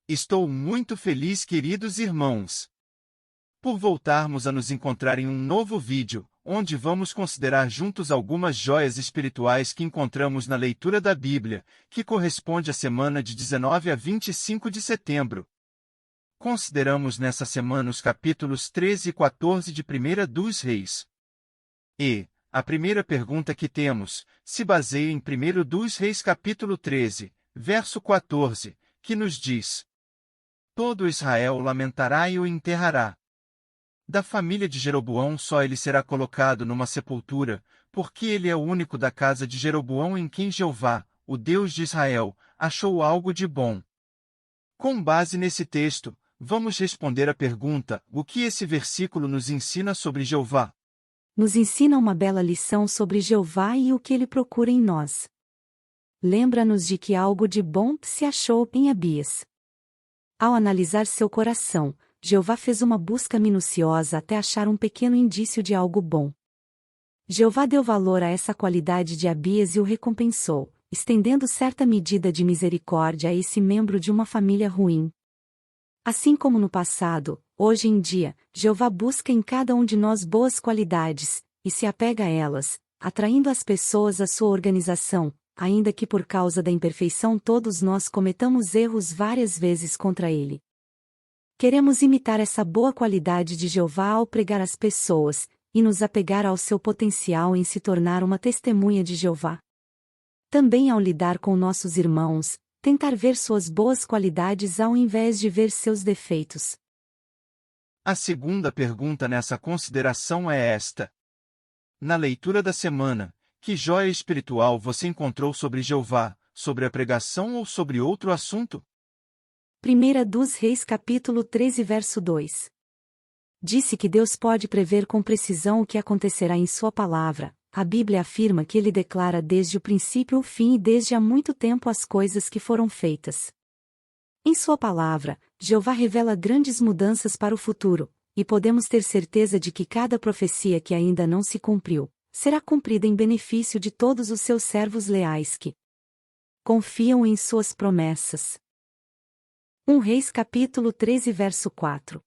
Estou muito feliz, queridos irmãos, por voltarmos a nos encontrar em um novo vídeo, onde vamos considerar juntos algumas joias espirituais que encontramos na leitura da Bíblia, que corresponde à semana de 19 a 25 de setembro. Consideramos nessa semana os capítulos 13 e 14 de 1 dos Reis. E a primeira pergunta que temos se baseia em 1 dos Reis capítulo 13, verso 14, que nos diz: Todo Israel o lamentará e o enterrará. Da família de Jeroboão só ele será colocado numa sepultura, porque ele é o único da casa de Jeroboão em quem Jeová, o Deus de Israel, achou algo de bom. Com base nesse texto, vamos responder a pergunta: o que esse versículo nos ensina sobre Jeová? Nos ensina uma bela lição sobre Jeová e o que ele procura em nós. Lembra-nos de que algo de bom se achou em Abias. Ao analisar seu coração, Jeová fez uma busca minuciosa até achar um pequeno indício de algo bom. Jeová deu valor a essa qualidade de Abias e o recompensou, estendendo certa medida de misericórdia a esse membro de uma família ruim. Assim como no passado, hoje em dia, Jeová busca em cada um de nós boas qualidades, e se apega a elas, atraindo as pessoas à sua organização, ainda que por causa da imperfeição todos nós cometamos erros várias vezes contra ele. Queremos imitar essa boa qualidade de Jeová ao pregar às pessoas, e nos apegar ao seu potencial em se tornar uma testemunha de Jeová. Também ao lidar com nossos irmãos, tentar ver suas boas qualidades ao invés de ver seus defeitos. A segunda pergunta nessa consideração é esta: na leitura da semana, que joia espiritual você encontrou sobre Jeová, sobre a pregação ou sobre outro assunto? 1 dos Reis capítulo 13 verso 2. Disse que Deus pode prever com precisão o que acontecerá em sua palavra. A Bíblia afirma que ele declara desde o princípio o fim e desde há muito tempo as coisas que foram feitas. Em sua palavra, Jeová revela grandes mudanças para o futuro, e podemos ter certeza de que cada profecia que ainda não se cumpriu, será cumprida em benefício de todos os seus servos leais que confiam em suas promessas. 1 Reis capítulo 13 verso 4.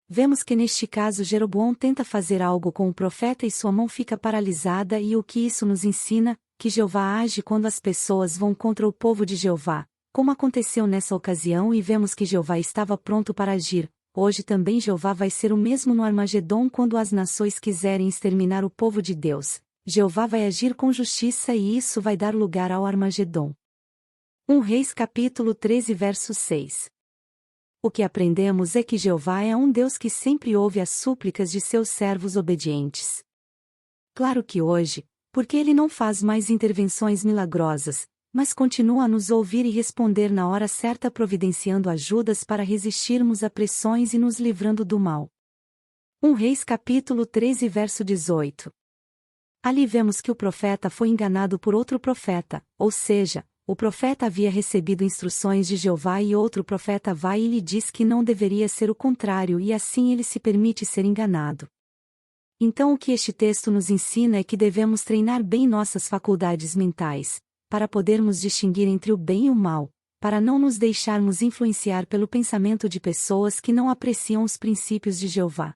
Vemos que neste caso Jeroboão tenta fazer algo com o profeta e sua mão fica paralisada, e o que isso nos ensina? Que Jeová age quando as pessoas vão contra o povo de Jeová, como aconteceu nessa ocasião, e vemos que Jeová estava pronto para agir. Hoje também Jeová vai ser o mesmo no Armagedom quando as nações quiserem exterminar o povo de Deus. Jeová vai agir com justiça e isso vai dar lugar ao Armagedom. 1 Reis capítulo 13 verso 6. O que aprendemos é que Jeová é um Deus que sempre ouve as súplicas de seus servos obedientes. Claro que hoje, porque ele não faz mais intervenções milagrosas, mas continua a nos ouvir e responder na hora certa, providenciando ajudas para resistirmos a pressões e nos livrando do mal. 1 Reis capítulo 13 verso 18. Ali vemos que o profeta foi enganado por outro profeta, ou seja, o profeta havia recebido instruções de Jeová e outro profeta vai e lhe diz que não deveria ser o contrário, e assim ele se permite ser enganado. Então o que este texto nos ensina é que devemos treinar bem nossas faculdades mentais, para podermos distinguir entre o bem e o mal, para não nos deixarmos influenciar pelo pensamento de pessoas que não apreciam os princípios de Jeová.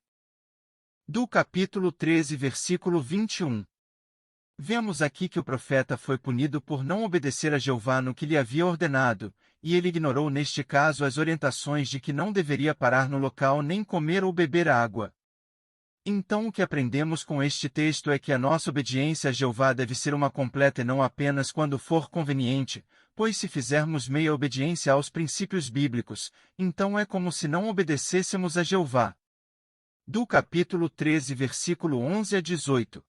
Do capítulo 13 versículo 21. Vemos aqui que o profeta foi punido por não obedecer a Jeová no que lhe havia ordenado, e ele ignorou neste caso as orientações de que não deveria parar no local nem comer ou beber água. Então o que aprendemos com este texto é que a nossa obediência a Jeová deve ser uma completa e não apenas quando for conveniente, pois se fizermos meia obediência aos princípios bíblicos, então é como se não obedecêssemos a Jeová. Do capítulo 13 versículo 11 a 18.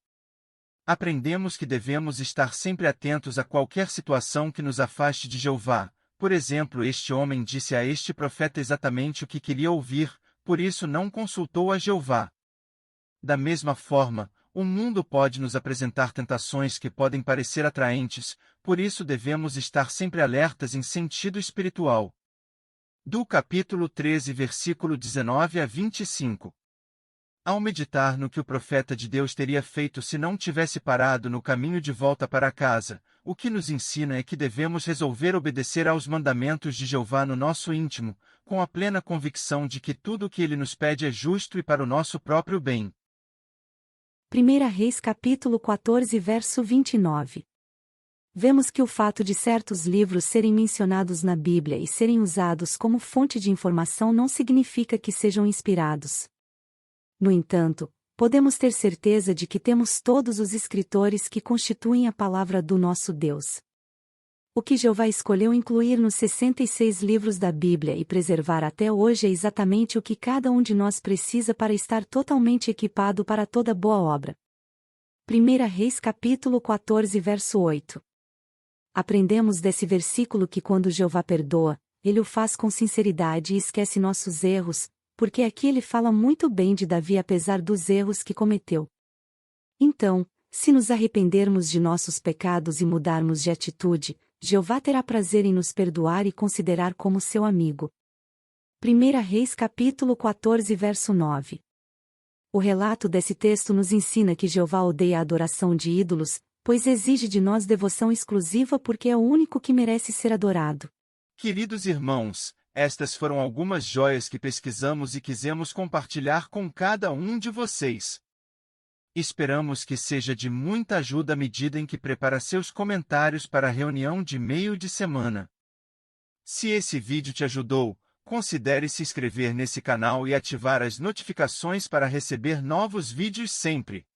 Aprendemos que devemos estar sempre atentos a qualquer situação que nos afaste de Jeová. Por exemplo, este homem disse a este profeta exatamente o que queria ouvir, por isso não consultou a Jeová. Da mesma forma, o mundo pode nos apresentar tentações que podem parecer atraentes, por isso devemos estar sempre alertas em sentido espiritual. Do capítulo 13, versículo 19 a 25. Ao meditar no que o profeta de Deus teria feito se não tivesse parado no caminho de volta para casa, o que nos ensina é que devemos resolver obedecer aos mandamentos de Jeová no nosso íntimo, com a plena convicção de que tudo o que ele nos pede é justo e para o nosso próprio bem. 1 Reis capítulo 14 verso 29. Vemos que o fato de certos livros serem mencionados na Bíblia e serem usados como fonte de informação não significa que sejam inspirados. No entanto, podemos ter certeza de que temos todos os escritores que constituem a palavra do nosso Deus. O que Jeová escolheu incluir nos 66 livros da Bíblia e preservar até hoje é exatamente o que cada um de nós precisa para estar totalmente equipado para toda boa obra. 1 Reis capítulo 14 verso 8. Aprendemos desse versículo que quando Jeová perdoa, ele o faz com sinceridade e esquece nossos erros, porque aqui ele fala muito bem de Davi apesar dos erros que cometeu. Então, se nos arrependermos de nossos pecados e mudarmos de atitude, Jeová terá prazer em nos perdoar e considerar como seu amigo. 1 Reis capítulo 14 verso 9. O relato desse texto nos ensina que Jeová odeia a adoração de ídolos, pois exige de nós devoção exclusiva porque é o único que merece ser adorado. Queridos irmãos, estas foram algumas joias que pesquisamos e quisemos compartilhar com cada um de vocês. Esperamos que seja de muita ajuda à medida em que prepara seus comentários para a reunião de meio de semana. Se esse vídeo te ajudou, considere se inscrever nesse canal e ativar as notificações para receber novos vídeos sempre.